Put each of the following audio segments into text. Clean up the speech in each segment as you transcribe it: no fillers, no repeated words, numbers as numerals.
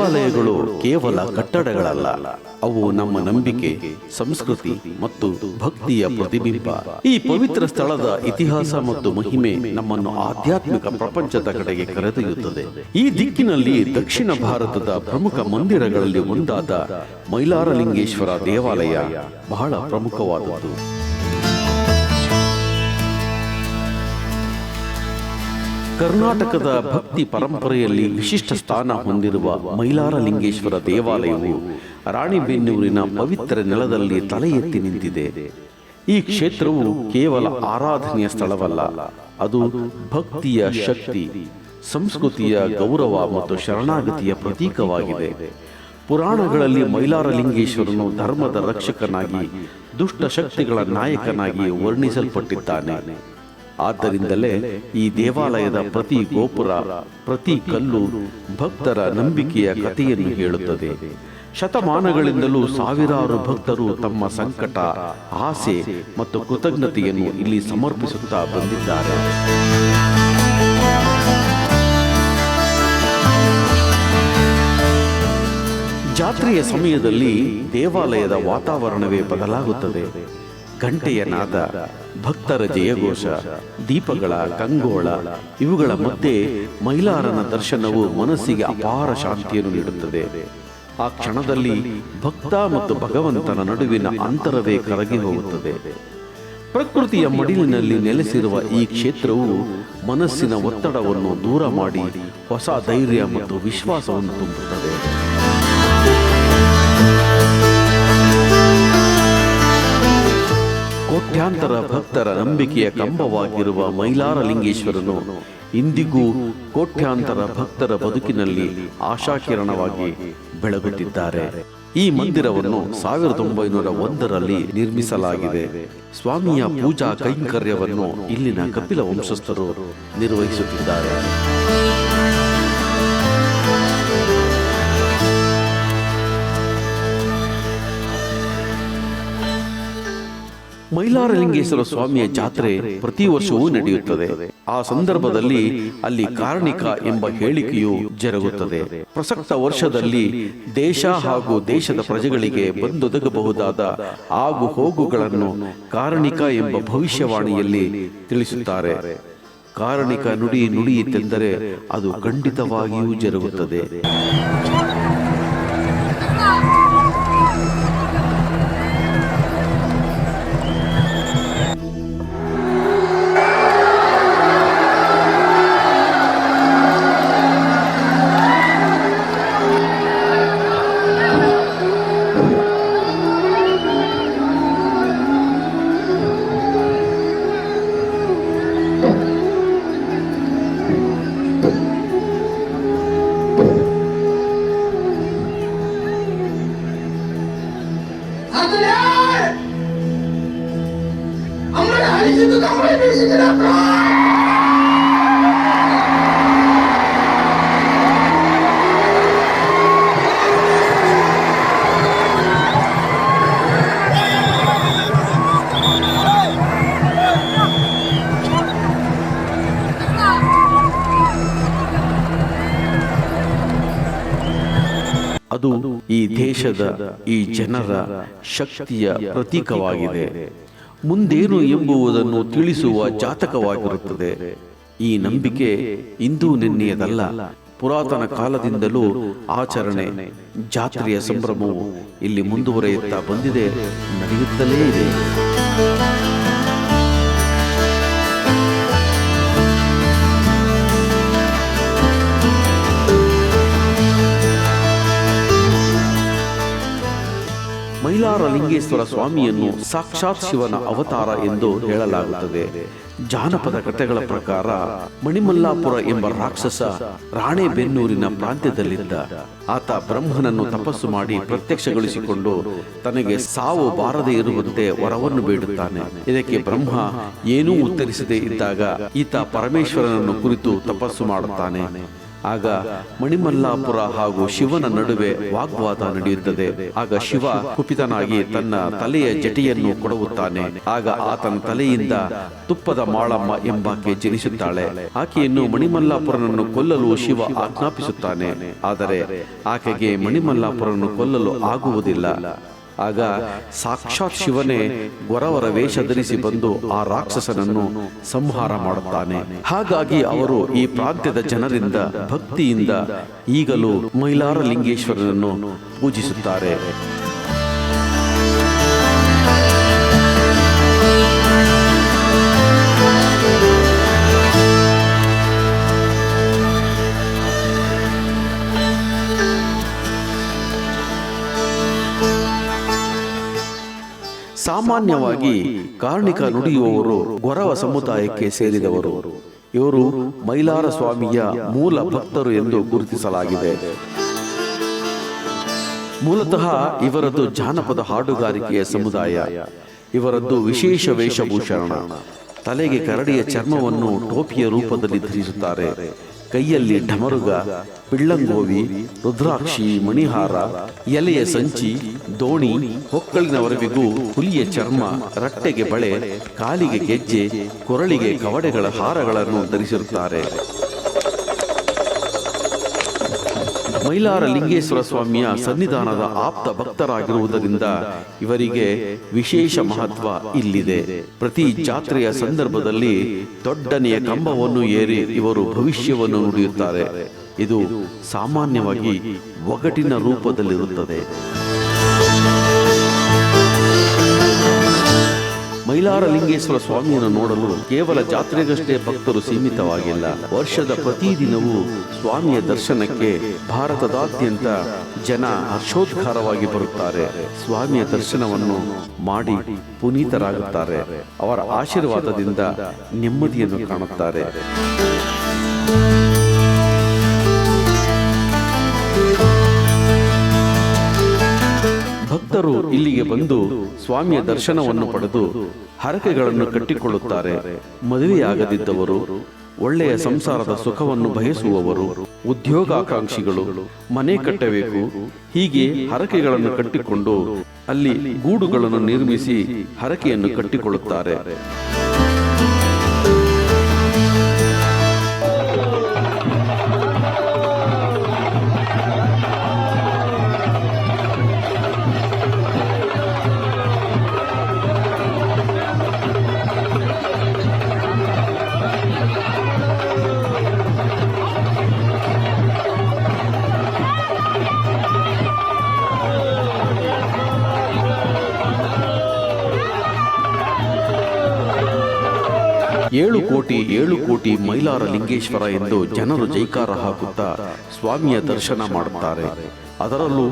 ದೇವಾಲಯಗಳು ಕೇವಲ ಕಟ್ಟಡಗಳಲ್ಲ, ಅವು ನಮ್ಮ ನಂಬಿಕೆ, ಸಂಸ್ಕೃತಿ ಮತ್ತು ಭಕ್ತಿಯ ಪ್ರತಿಬಿಂಬ. ಈ ಪವಿತ್ರ ಸ್ಥಳದ ಇತಿಹಾಸ ಮತ್ತು ಮಹಿಮೆ ನಮ್ಮನ್ನು ಆಧ್ಯಾತ್ಮಿಕ ಪ್ರಪಂಚದ ಕಡೆಗೆ ಕರೆದೊಯ್ಯುತ್ತದೆ. ಈ ದಿಕ್ಕಿನಲ್ಲಿ ದಕ್ಷಿಣ ಭಾರತದ ಪ್ರಮುಖ ಮಂದಿರಗಳಲ್ಲಿ ಒಂದಾದ ಮೈಲಾರಲಿಂಗೇಶ್ವರ ದೇವಾಲಯ ಬಹಳ ಪ್ರಮುಖವಾದದ್ದು. ಕರ್ನಾಟಕದ ಭಕ್ತಿ ಪರಂಪರೆಯಲ್ಲಿ ವಿಶಿಷ್ಟ ಸ್ಥಾನ ಹೊಂದಿರುವ ಮೈಲಾರಲಿಂಗೇಶ್ವರ ದೇವಾಲಯವು ರಾಣಿಬೆನ್ನೂರಿನ ಪವಿತ್ರ ನೆಲದಲ್ಲಿ ತಲೆ ಎತ್ತಿ ನಿಂತಿದೆ. ಈ ಕ್ಷೇತ್ರವು ಕೇವಲ ಆರಾಧನೆಯ ಸ್ಥಳವಲ್ಲ, ಅದು ಭಕ್ತಿಯ ಶಕ್ತಿ, ಸಂಸ್ಕೃತಿಯ ಗೌರವ ಮತ್ತು ಶರಣಾಗತಿಯ ಪ್ರತೀಕವಾಗಿದೆ. ಪುರಾಣಗಳಲ್ಲಿ ಮೈಲಾರಲಿಂಗೇಶ್ವರನು ಧರ್ಮದ ರಕ್ಷಕನಾಗಿ, ದುಷ್ಟ ಶಕ್ತಿಗಳ ನಾಯಕನಾಗಿ ವರ್ಣಿಸಲ್ಪಟ್ಟಿದ್ದಾನೆ. ಆದ್ದರಿಂದಲೇ ಈ ದೇವಾಲಯದ ಪ್ರತಿ ಗೋಪುರ, ಪ್ರತಿ ಕಲ್ಲು ಭಕ್ತರ ನಂಬಿಕೆಯ ಕಥೆಯನ್ನು ಹೇಳುತ್ತದೆ. ಶತಮಾನಗಳಿಂದಲೂ ಸಾವಿರಾರು ಭಕ್ತರು ತಮ್ಮ ಸಂಕಟ, ಆಸೆ ಮತ್ತು ಕೃತಜ್ಞತೆಯನ್ನು ಇಲ್ಲಿ ಸಮರ್ಪಿಸುತ್ತಾ ಬಂದಿದ್ದಾರೆ. ಜಾತ್ರೆಯ ಸಮಯದಲ್ಲಿ ದೇವಾಲಯದ ವಾತಾವರಣವೇ ಬದಲಾಗುತ್ತದೆ. ಗಂಟೆಯ ನಾದ, ಭಕ್ತರ ಜಯಘೋಷ, ದೀಪಗಳ ಕಂಗೋಳ ಇವುಗಳ ಮಧ್ಯೆ ಮೈಲಾರನ ದರ್ಶನವು ಮನಸ್ಸಿಗೆ ಅಪಾರ ಶಾಂತಿಯನ್ನು ನೀಡುತ್ತದೆ. ಆ ಕ್ಷಣದಲ್ಲಿ ಭಕ್ತ ಮತ್ತು ಭಗವಂತನ ನಡುವಿನ ಅಂತರವೇ ಕರಗಿ ಹೋಗುತ್ತದೆ. ಪ್ರಕೃತಿಯ ಮಡಿಲಿನಲ್ಲಿ ನೆಲೆಸಿರುವ ಈ ಕ್ಷೇತ್ರವು ಮನಸ್ಸಿನ ಒತ್ತಡವನ್ನು ದೂರ ಮಾಡಿ ಹೊಸ ಧೈರ್ಯ ಮತ್ತು ವಿಶ್ವಾಸವನ್ನು ತುಂಬುತ್ತದೆ. ಕೋಟ್ಯಾಂತರ ಭಕ್ತರ ನಂಬಿಕೆಯ ಕಂಬವಾಗಿರುವ ಮೈಲಾರಲಿಂಗೇಶ್ವರನು ಇಂದಿಗೂ ಕೋಟ್ಯಾಂತರ ಭಕ್ತರ ಬದುಕಿನಲ್ಲಿ ಆಶಾಕಿರಣವಾಗಿ ಬೆಳಗುತ್ತಿದ್ದಾರೆ. ಈ ಮಂದಿರವನ್ನು 1901ರಲ್ಲಿ ನಿರ್ಮಿಸಲಾಗಿದೆ. ಸ್ವಾಮಿಯ ಪೂಜಾ ಕೈಂಕರ್ಯವನ್ನು ಇಲ್ಲಿನ ಕಪಿಲ ವಂಶಸ್ಥರು ನಿರ್ವಹಿಸುತ್ತಿದ್ದಾರೆ. ಮೈಲಾರಲಿಂಗೇಶ್ವರ ಸ್ವಾಮಿಯ ಜಾತ್ರೆ ಪ್ರತಿ ವರ್ಷವೂ ನಡೆಯುತ್ತದೆ. ಆ ಸಂದರ್ಭದಲ್ಲಿ ಅಲ್ಲಿ ಕಾರಣಿಕ ಎಂಬ ಹೇಳಿಕೆಯು ಜರುಗುತ್ತದೆ. ಪ್ರಸಕ್ತ ವರ್ಷದಲ್ಲಿ ದೇಶ ಹಾಗೂ ದೇಶದ ಪ್ರಜೆಗಳಿಗೆ ಬಂದೊದಗಬಹುದಾದ ಆಗು ಹೋಗುಗಳನ್ನು ಕಾರಣಿಕ ಎಂಬ ಭವಿಷ್ಯವಾಣಿಯಲ್ಲಿ ತಿಳಿಸುತ್ತಾರೆ. ಕಾರಣಿಕ ನುಡಿಯಿತೆಂದರೆ ಅದು ಖಂಡಿತವಾಗಿಯೂ ಜರುಗುತ್ತದೆ. ಅದು ಈ ದೇಶದ, ಈ ಜನರ ಶಕ್ತಿಯ ಪ್ರತೀಕವಾಗಿದೆ. ಮುಂದೇನು ಎಂಬುದನ್ನು ತಿಳಿಸುವ ಜಾತಕವಾಗಿರುತ್ತದೆ. ಈ ನಂಬಿಕೆ ಇಂದು ನಿನ್ನೆಯದಲ್ಲ, ಪುರಾತನ ಕಾಲದಿಂದಲೂ ಆಚರಣೆ, ಜಾತ್ರೆಯ ಸಂಭ್ರಮವು ಇಲ್ಲಿ ಮುಂದುವರಿಯುತ್ತಾ ಬಂದಿದೆ, ನಡೆಯುತ್ತಲೇ ಇದೆ. ಮೈಲಾರಲಿಂಗೇಶ್ವರ ಸ್ವಾಮಿಯನ್ನು ಸಾಕ್ಷಾತ್ ಶಿವನ ಅವತಾರ ಎಂದು ಹೇಳಲಾಗುತ್ತದೆ. ಜಾನಪದ ಕಥೆಗಳ ಪ್ರಕಾರ ಮಣಿಮಲ್ಲಾಪುರ ಎಂಬ ರಾಕ್ಷಸ ರಾಣೆಬೆನ್ನೂರಿನ ಪ್ರಾಂತ್ಯದಲ್ಲಿದ್ದ. ಆತ ಬ್ರಹ್ಮನನ್ನು ತಪಸ್ಸು ಮಾಡಿ ಪ್ರತ್ಯಕ್ಷಗೊಳಿಸಿಕೊಂಡು ತನಗೆ ಸಾವು ಬಾರದೇ ಇರುವಂತೆ ವರವನ್ನು ಬೇಡುತ್ತಾನೆ. ಇದಕ್ಕೆ ಬ್ರಹ್ಮ ಏನೂ ಉತ್ತರಿಸದೇ ಇದ್ದಾಗ ಈತ ಪರಮೇಶ್ವರನನ್ನು ಕುರಿತು ತಪಸ್ಸು ಮಾಡುತ್ತಾನೆ. ಆಗ ಮಣಿಮಲ್ಲಾಪುರ ಹಾಗೂ ಶಿವನ ನಡುವೆ ವಾಗ್ವಾದ ನಡೆಯುತ್ತದೆ. ಆಗ ಶಿವ ಕುಪಿತನಾಗಿ ತನ್ನ ತಲೆಯ ಜಟೆಯನ್ನು ಕೊಡುತ್ತಾನೆ. ಆಗ ಆತನ ತಲೆಯಿಂದ ತುಪ್ಪದ ಮಾಳಮ್ಮ ಎಂಬಾಕೆ ಜನಿಸುತ್ತಾಳೆ. ಆಕೆಯನ್ನು ಮಣಿಮಲ್ಲಾಪುರನನ್ನು ಕೊಲ್ಲಲು ಶಿವ ಆಜ್ಞಾಪಿಸುತ್ತಾನೆ. ಆದರೆ ಆಕೆಗೆ ಮಣಿಮಲ್ಲಾಪುರನನ್ನು ಕೊಲ್ಲಲು ಆಗುವುದಿಲ್ಲ. ಆಗ ಸಾಕ್ಷಾತ್ ಶಿವನೇ ಗೊರವರ ವೇಷ ಧರಿಸಿ ಬಂದು ಆ ರಾಕ್ಷಸನನ್ನು ಸಂಹಾರ ಮಾಡುತ್ತಾನೆ. ಹಾಗಾಗಿ ಅವರು ಈ ಪ್ರಾಂತ್ಯದ ಜನರಿಂದ ಭಕ್ತಿಯಿಂದ ಈಗಲೂ ಮೈಲಾರಲಿಂಗೇಶ್ವರನನ್ನು ಪೂಜಿಸುತ್ತಾರೆ. ಸಾಮಾನ್ಯವಾಗಿ ಕಾರ್ಣಿಕ ನುಡಿಯುವವರು ಗೊರವ ಸಮುದಾಯಕ್ಕೆ ಸೇರಿದವರು. ಇವರು ಮೈಲಾರ ಸ್ವಾಮಿಯ ಮೂಲ ಭಕ್ತರು ಎಂದು ಗುರುತಿಸಲಾಗಿದೆ. ಮೂಲತಃ ಇವರದ್ದು ಜಾನಪದ ಹಾಡುಗಾರಿಕೆಯ ಸಮುದಾಯ. ಇವರದ್ದು ವಿಶೇಷ ವೇಷಭೂಷಣ. ತಲೆಗೆ ಕರಡಿಯ ಚರ್ಮವನ್ನು ಟೋಪಿಯ ರೂಪದಲ್ಲಿ ಧರಿಸುತ್ತಾರೆ. ಕೈಯಲ್ಲಿ ಢಮರುಗ, ಪಿಳ್ಳಂಗೋವಿ, ರುದ್ರಾಕ್ಷಿ, ಮಣಿಹಾರ, ಎಲೆಯ ಸಂಚಿ, ದೋಣಿ, ಹೊಕ್ಕಳಿನವರೆವಿಗೂ ಹುಲಿಯ ಚರ್ಮ, ರಟ್ಟೆಗೆ ಬಳೆ, ಕಾಲಿಗೆ ಗೆಜ್ಜೆ, ಕೊರಳಿಗೆ ಕವಡೆಗಳ ಹಾರಗಳನ್ನು ಧರಿಸಿರುತ್ತಾರೆ. ಮೈಲಾರ ಲಿಂಗೇಶ್ವರ ಸ್ವಾಮಿಯ ಸನ್ನಿಧಾನದ ಆಪ್ತ ಭಕ್ತರಾಗಿರುವುದರಿಂದ ಇವರಿಗೆ ವಿಶೇಷ ಮಹತ್ವ ಇಲ್ಲಿದೆ. ಪ್ರತಿ ಜಾತ್ರೆಯ ಸಂದರ್ಭದಲ್ಲಿ ದೊಡ್ಡನೆಯ ಕಂಬವನ್ನು ಏರಿ ಇವರು ಭವಿಷ್ಯವನ್ನು ನುಡಿಯುತ್ತಾರೆ. ಇದು ಸಾಮಾನ್ಯವಾಗಿ ಒಗಟಿನ ರೂಪದಲ್ಲಿರುತ್ತದೆ. ಮೈಲಾರಲಿಂಗೇಶ್ವರ ಸ್ವಾಮಿಯನ್ನು ನೋಡಲು ಕೇವಲ ಜಾತ್ರೆಗಷ್ಟೇ ಭಕ್ತರು ಸೀಮಿತವಾಗಿಲ್ಲ. ವರ್ಷದ ಪ್ರತಿದಿನವೂ ಸ್ವಾಮಿಯ ದರ್ಶನಕ್ಕೆ ಭಾರತದಾದ್ಯಂತ ಜನ ಹರ್ಷೋದ್ಗಾರವಾಗಿ ಬರುತ್ತಾರೆ. ಸ್ವಾಮಿಯ ದರ್ಶನವನ್ನು ಮಾಡಿ ಪುನೀತರಾಗುತ್ತಾರೆ. ಅವರ ಆಶೀರ್ವಾದದಿಂದ ನೆಮ್ಮದಿಯನ್ನು ಕಾಣುತ್ತಾರೆ. ಭಕ್ತರು ಇಲ್ಲಿಗೆ ಬಂದು ಸ್ವಾಮಿಯ ದರ್ಶನವನ್ನು ಪಡೆದು ಹರಕೆಗಳನ್ನು ಕಟ್ಟಿಕೊಳ್ಳುತ್ತಾರೆ. ಮದುವೆಯಾಗದಿದ್ದವರು, ಒಳ್ಳೆಯ ಸಂಸಾರದ ಸುಖವನ್ನು ಬಯಸುವವರು, ಉದ್ಯೋಗಾಕಾಂಕ್ಷಿಗಳು, ಮನೆ ಕಟ್ಟಬೇಕು, ಹೀಗೆ ಹರಕೆಗಳನ್ನು ಕಟ್ಟಿಕೊಂಡು ಅಲ್ಲಿ ಗೂಡುಗಳನ್ನು ನಿರ್ಮಿಸಿ ಹರಕೆಯನ್ನು ಕಟ್ಟಿಕೊಳ್ಳುತ್ತಾರೆ. ಏಳು ಕೋಟಿ ಮೈಲಾರ ಲಿಂಗೇಶ್ವರ ಎಂದು ಜನರು ಜೈಕಾರ ಹಾಕುತ್ತಾ ಸ್ವಾಮಿಯ ದರ್ಶನ ಮಾಡುತ್ತಾರೆ. ಅದರಲ್ಲೂ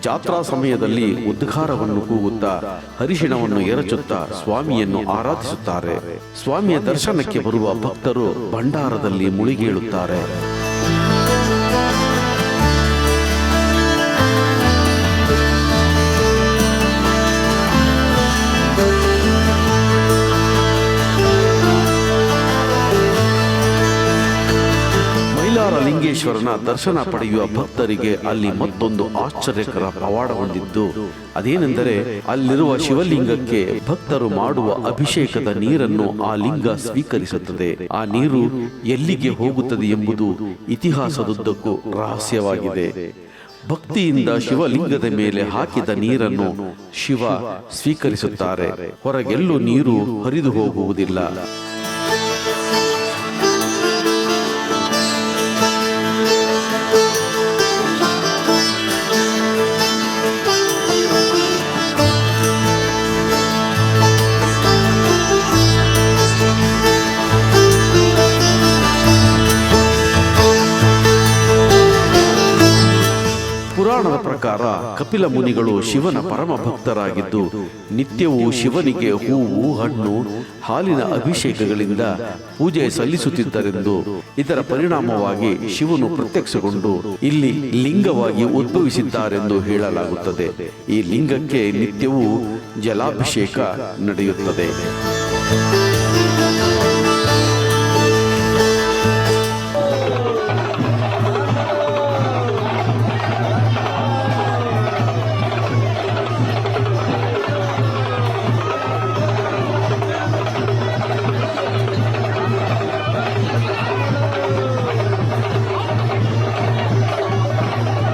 ಜಾತ್ರಾ ಸಮಯದಲ್ಲಿ ಉದ್ಗಾರವನ್ನು ಕೂಗುತ್ತಾ ಹರಿಶಿಣವನ್ನು ಎರಚುತ್ತಾ ಸ್ವಾಮಿಯನ್ನು ಆರಾಧಿಸುತ್ತಾರೆ. ಸ್ವಾಮಿಯ ದರ್ಶನಕ್ಕೆ ಬರುವ ಭಕ್ತರು ಭಂಡಾರದಲ್ಲಿ ಮುಳುಗೇಳುತ್ತಾರೆ. ಲಿಂಗೇಶ್ವರನ ದರ್ಶನ ಪಡೆಯುವ ಭಕ್ತರಿಗೆ ಅಲ್ಲಿ ಮತ್ತೊಂದು ಆಶ್ಚರ್ಯಕರ ಪವಾಡ ಹೊಂದಿದ್ದು, ಅದೇನೆಂದರೆ ಅಲ್ಲಿರುವ ಶಿವಲಿಂಗಕ್ಕೆ ಭಕ್ತರು ಮಾಡುವ ಅಭಿಷೇಕದ ನೀರನ್ನು ಆ ಲಿಂಗ ಸ್ವೀಕರಿಸುತ್ತದೆ. ಆ ನೀರು ಎಲ್ಲಿಗೆ ಹೋಗುತ್ತದೆ ಎಂಬುದು ಇತಿಹಾಸದುದ್ದಕ್ಕೂ ರಹಸ್ಯವಾಗಿದೆ. ಭಕ್ತಿಯಿಂದ ಶಿವಲಿಂಗದ ಮೇಲೆ ಹಾಕಿದ ನೀರನ್ನು ಶಿವ ಸ್ವೀಕರಿಸುತ್ತಾರೆ. ಹೊರಗೆಲ್ಲೂ ನೀರು ಹರಿದು ಹೋಗುವುದಿಲ್ಲ. ಪುರಾಣದ ಪ್ರಕಾರ ಕಪಿಲ ಮುನಿಗಳು ಶಿವನ ಪರಮ ಭಕ್ತರಾಗಿದ್ದು ನಿತ್ಯವೂ ಶಿವನಿಗೆ ಹೂವು, ಹಣ್ಣು, ಹಾಲಿನ ಅಭಿಷೇಕಗಳಿಂದ ಪೂಜೆ ಸಲ್ಲಿಸುತ್ತಿದ್ದರೆಂದು, ಇದರ ಪರಿಣಾಮವಾಗಿ ಶಿವನು ಪ್ರತ್ಯಕ್ಷಗೊಂಡು ಇಲ್ಲಿ ಲಿಂಗವಾಗಿ ಉದ್ಭವಿಸಿದ್ದಾರೆಂದು ಹೇಳಲಾಗುತ್ತದೆ. ಈ ಲಿಂಗಕ್ಕೆ ನಿತ್ಯವೂ ಜಲಾಭಿಷೇಕ ನಡೆಯುತ್ತದೆ.